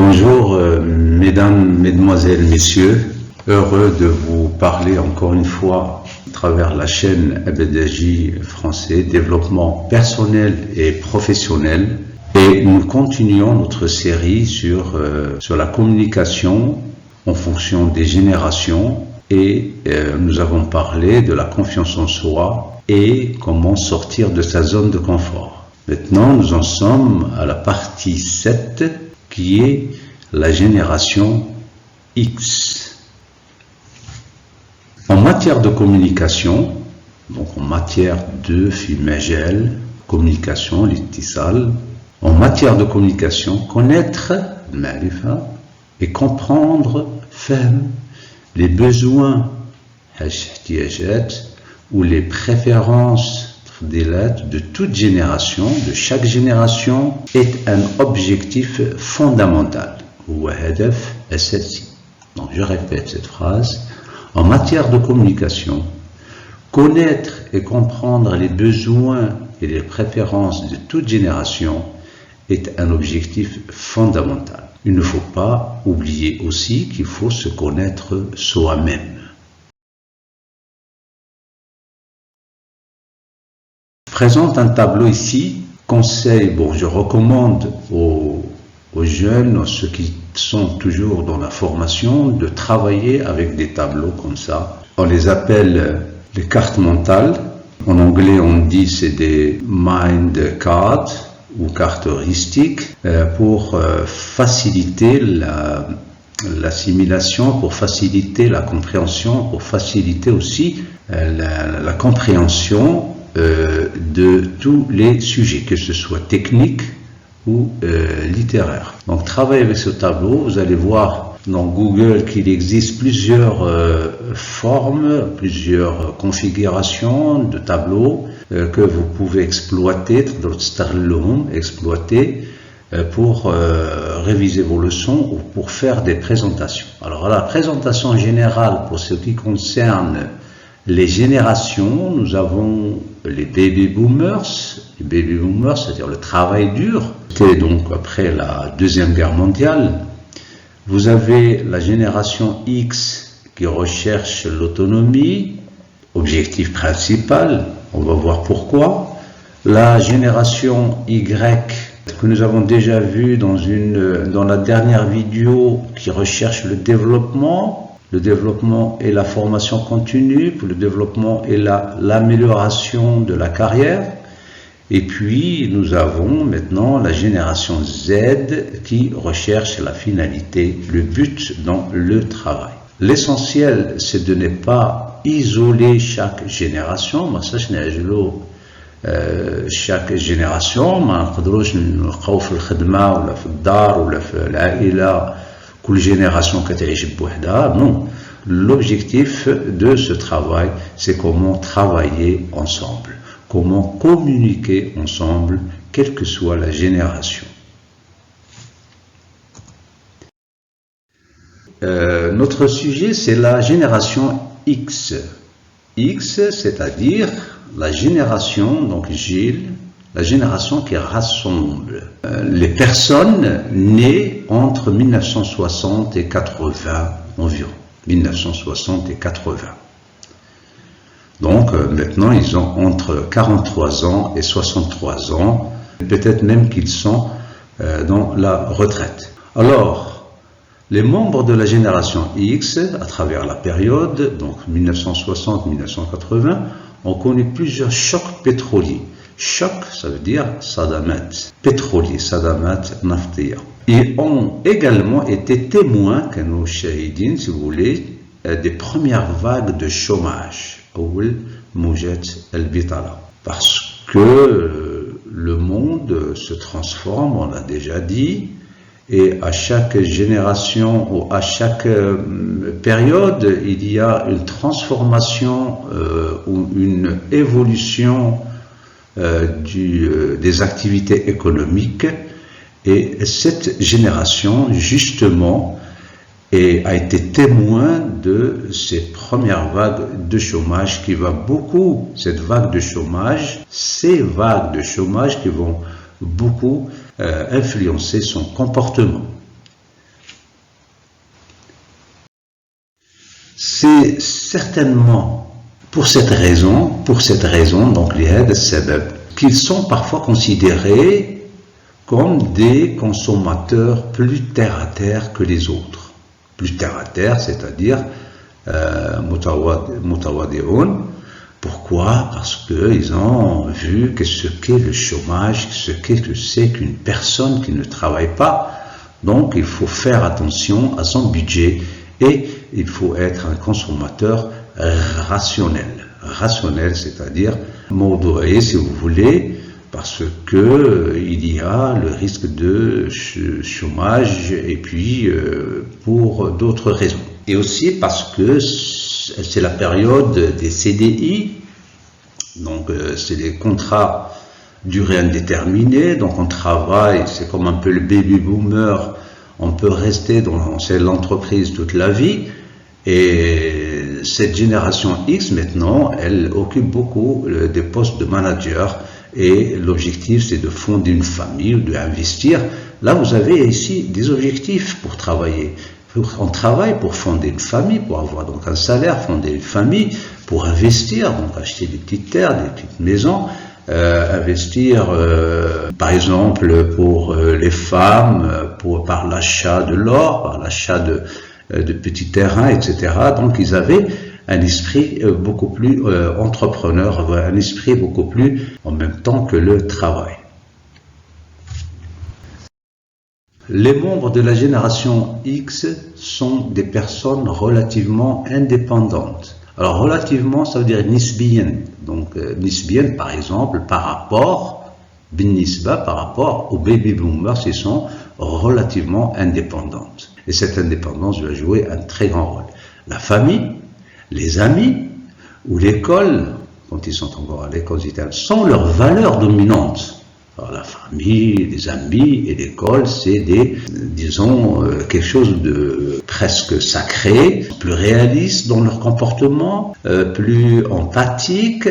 Bonjour mesdames, mesdemoiselles, messieurs, heureux de vous parler encore une fois à travers la chaîne Abadaji français, développement personnel et professionnel. Et nous continuons notre série sur la communication en fonction des générations et nous avons parlé de la confiance en soi et comment sortir de sa zone de confort. Maintenant, nous en sommes à la partie 7 qui est la génération X. En matière de communication, donc en matière de fimagel, communication, l'ittisal, en matière de communication, connaître et comprendre, les besoins ou les préférences de toute génération, de chaque génération, est un objectif fondamental. Donc je répète cette phrase. En matière de communication, connaître et comprendre les besoins et les préférences de toute génération est un objectif fondamental. Il ne faut pas oublier aussi qu'il faut se connaître soi-même. Je présente un tableau ici. Conseil, je recommande aux jeunes, à ceux qui sont toujours dans la formation, de travailler avec des tableaux comme ça. On les appelle les cartes mentales. En anglais, on dit c'est des mind cards ou cartes heuristiques pour faciliter l'assimilation, pour faciliter la compréhension, pour faciliter aussi la compréhension de tous les sujets, que ce soit technique ou littéraire. Donc travaillez avec ce tableau, vous allez voir dans Google qu'il existe plusieurs formes, plusieurs configurations de tableaux que vous pouvez exploiter pour réviser vos leçons ou pour faire des présentations. Alors la présentation générale pour ce qui concerne les générations, nous avons les baby boomers, c'est-à-dire le travail dur. C'était donc après la Deuxième Guerre mondiale. Vous avez la génération X qui recherche l'autonomie, objectif principal, on va voir pourquoi. La génération Y que nous avons déjà vu dans la dernière vidéo qui recherche le développement et la formation continue, pour le développement et l'amélioration de la carrière. Et puis, nous avons maintenant la génération Z qui recherche la finalité, le but dans le travail. L'essentiel, c'est de ne pas isoler chaque génération. Chaque génération, génération non. L'objectif de ce travail, c'est comment travailler ensemble, comment communiquer ensemble, quelle que soit la génération. Notre sujet, c'est la génération X. X, c'est-à-dire la génération, donc Gilles, la génération qui rassemble les personnes nées entre 1960 et 80 environ. 1960 et 80. Donc maintenant, ils ont entre 43 ans et 63 ans, peut-être même qu'ils sont dans la retraite. Alors, les membres de la génération X, à travers la période, donc 1960-1980, ont connu plusieurs chocs pétroliers. Choc, ça veut dire sadamat, pétrolier, sadamat naftiya. Ils ont également été témoins, que nos shahidines, si vous voulez, des premières vagues de chômage, parce que le monde se transforme, on l'a déjà dit, et à chaque génération ou à chaque période, il y a une transformation ou une évolution des activités économiques, et cette génération justement a été témoin de ces premières vagues de chômage qui va beaucoup, ces vagues de chômage qui vont beaucoup influencer son comportement. C'est certainement pour cette raison, donc les هذا السبب, qu'ils sont parfois considérés comme des consommateurs plus terre à terre que les autres. Plus terre à terre, c'est-à-dire mutawadi'un. Pourquoi? Parce qu'ils ont vu que ce qu'est le chômage, ce que c'est qu'une personne qui ne travaille pas. Donc il faut faire attention à son budget et il faut être un consommateur rationnel. Rationnel, c'est-à-dire modéré si vous voulez, parce que il y a le risque de chômage et puis pour d'autres raisons. Et aussi parce que c'est la période des CDI, donc c'est des contrats durée indéterminée, donc on travaille, c'est comme un peu le baby boomer, on peut rester dans l'entreprise toute la vie, et cette génération X maintenant, elle occupe beaucoup des postes de manager, et l'objectif c'est de fonder une famille ou d'investir. Là vous avez ici des objectifs pour travailler. On travaille pour fonder une famille, pour avoir donc un salaire, fonder une famille, pour investir, donc acheter des petites terres, des petites maisons, investir par exemple pour les femmes, par l'achat de l'or, par l'achat de petits terrains, etc. Donc ils avaient un esprit beaucoup plus entrepreneur, un esprit beaucoup plus en même temps que le travail. Les membres de la génération X sont des personnes relativement indépendantes. Alors relativement, ça veut dire nisbiyan. Donc nisbiyan, par exemple, par rapport aux baby boomers, ils sont relativement indépendantes. Et cette indépendance va jouer un très grand rôle. La famille, les amis ou l'école, quand ils sont encore à l'école, sont leurs valeurs dominantes. Alors, la famille, les amis et l'école, c'est disons, quelque chose de presque sacré, plus réaliste dans leur comportement, plus empathique,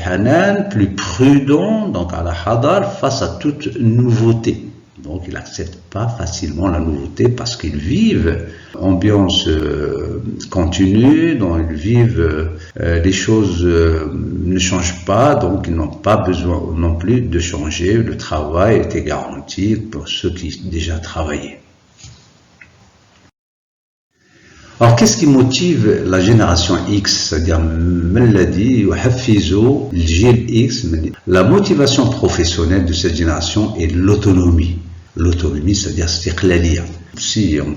hanan, plus prudent, donc à la hadar, face à toute nouveauté. Donc, ils n'acceptent pas facilement la nouveauté parce qu'ils vivent ambiance continue, donc ils vivent, les choses ne changent pas, donc ils n'ont pas besoin non plus de changer, le travail était garanti pour ceux qui déjà travaillaient. Alors, qu'est-ce qui motive la génération X, c'est-à-dire X? La motivation professionnelle de cette génération est l'autonomie. L'autonomie, c'est-à-dire istiqlaliya. Si on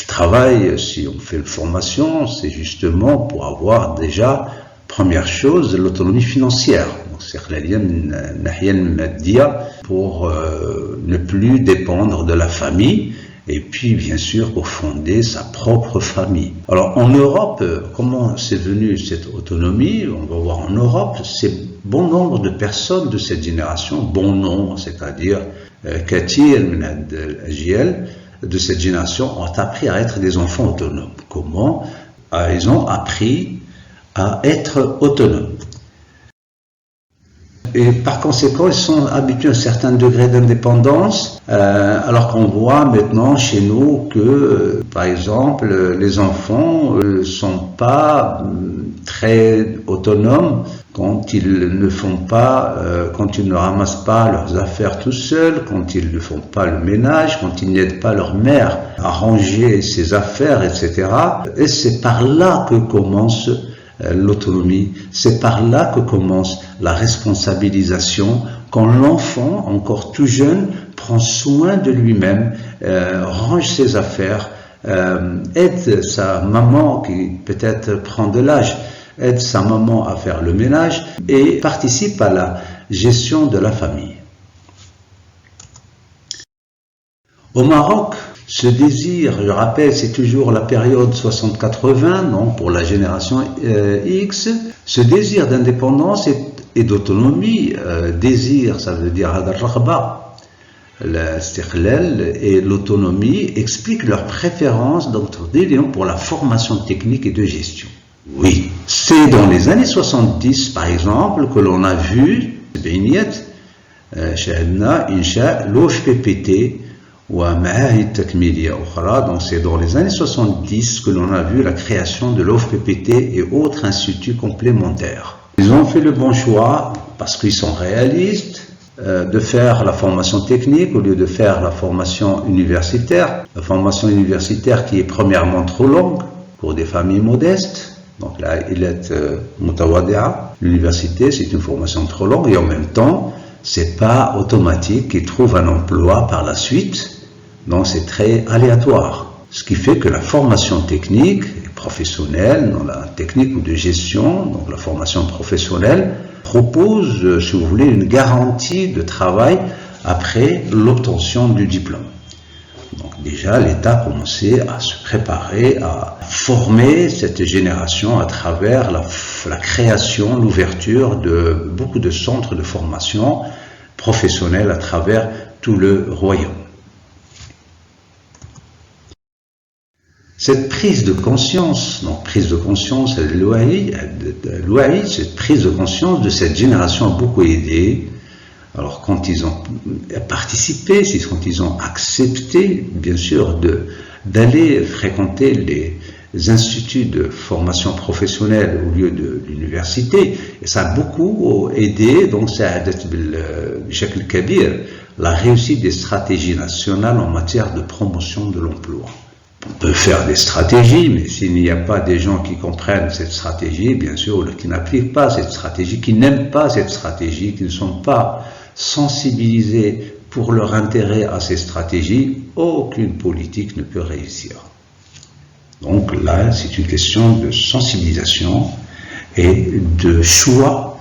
travaille, si on fait une formation, c'est justement pour avoir déjà, première chose, l'autonomie financière. Donc, istiqlaliya pour ne plus dépendre de la famille, et puis bien sûr pour fonder sa propre famille. Alors en Europe, comment c'est venu cette autonomie? On va voir en Europe, c'est bon nombre de personnes de cette génération, bon nombre, c'est-à-dire Katir de cette génération ont appris à être des enfants autonomes. Comment? Ils ont appris à être autonomes. Et par conséquent, ils sont habitués à un certain degré d'indépendance, alors qu'on voit maintenant chez nous que, par exemple, les enfants ne sont pas très autonomes quand ils ne font pas, quand ils ne ramassent pas leurs affaires tout seuls, quand ils ne font pas le ménage, quand ils n'aident pas leur mère à ranger ses affaires, etc. Et c'est par là que commence l'autonomie, c'est par là que commence la responsabilisation, quand l'enfant, encore tout jeune, prend soin de lui-même, range ses affaires, aide sa maman qui peut-être prend de l'âge, aide sa maman à faire le ménage et participe à la gestion de la famille. Au Maroc, ce désir, je rappelle, c'est toujours la période 60-80, non, pour la génération X, ce désir d'indépendance et d'autonomie, désir, ça veut dire l'istiqlal et l'autonomie expliquent leur préférence pour la formation technique et de gestion. Oui, c'est dans les années 70, par exemple, que l'on a vu, l'OHPPT, ومعاهد تكميلية أخرى. Donc c'est dans les années 70 que l'on a vu la création de l'OFPPT et autres instituts complémentaires. Ils ont fait le bon choix parce qu'ils sont réalistes de faire la formation technique au lieu de faire la formation universitaire. La formation universitaire qui est premièrement trop longue pour des familles modestes. Donc là, il est mutawadia. L'université, c'est une formation trop longue et en même temps, c'est pas automatique qu'ils trouvent un emploi par la suite. Donc c'est très aléatoire. Ce qui fait que la formation technique et professionnelle, dans la technique ou de gestion, donc la formation professionnelle, propose, si vous voulez, une garantie de travail après l'obtention du diplôme. Donc déjà, l'État a commencé à se préparer, à former cette génération à travers la création, l'ouverture de beaucoup de centres de formation professionnelle à travers tout le royaume. Cette prise de conscience, donc prise de conscience, cette prise de conscience de cette génération a beaucoup aidé. Alors quand ils ont participé, quand ils ont accepté, bien sûr, d'aller fréquenter les instituts de formation professionnelle au lieu de l'université, et ça a beaucoup aidé, donc ça a aidé la réussite des stratégies nationales en matière de promotion de l'emploi. On peut faire des stratégies, mais s'il n'y a pas des gens qui comprennent cette stratégie, bien sûr, qui n'appliquent pas cette stratégie, qui n'aiment pas cette stratégie, qui ne sont pas sensibilisés pour leur intérêt à ces stratégies, aucune politique ne peut réussir. Donc là, c'est une question de sensibilisation et de choix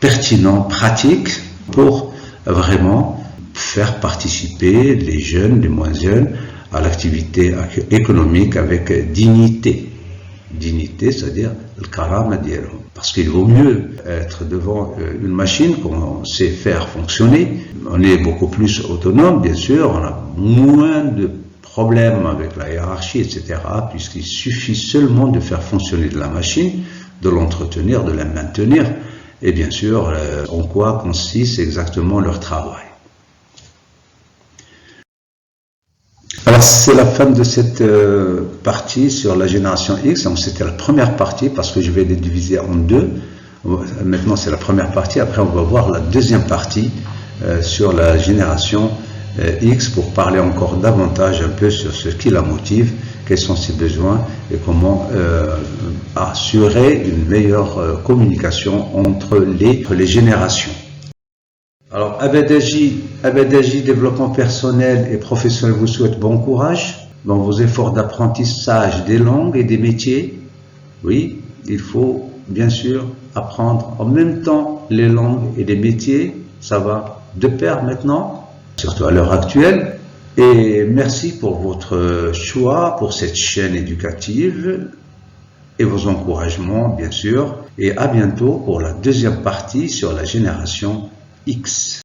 pertinents, pratiques, pour vraiment faire participer les jeunes, les moins jeunes, à l'activité économique avec dignité. Dignité, c'est-à-dire le karama dialhom. Parce qu'il vaut mieux être devant une machine qu'on sait faire fonctionner. On est beaucoup plus autonome, bien sûr, on a moins de problèmes avec la hiérarchie, etc., puisqu'il suffit seulement de faire fonctionner de la machine, de l'entretenir, de la maintenir, et bien sûr, en quoi consiste exactement leur travail. Alors c'est la fin de cette partie sur la génération X. Donc c'était la première partie parce que je vais les diviser en deux. Maintenant c'est la première partie. Après on va voir la deuxième partie sur la génération X pour parler encore davantage un peu sur ce qui la motive, quels sont ses besoins et comment assurer une meilleure communication entre les générations. Alors, Abadaji Développement personnel et professionnel vous souhaite bon courage dans vos efforts d'apprentissage des langues et des métiers. Oui, il faut bien sûr apprendre en même temps les langues et les métiers. Ça va de pair maintenant, surtout à l'heure actuelle. Et merci pour votre choix, pour cette chaîne éducative et vos encouragements, bien sûr. Et à bientôt pour la deuxième partie sur la génération X.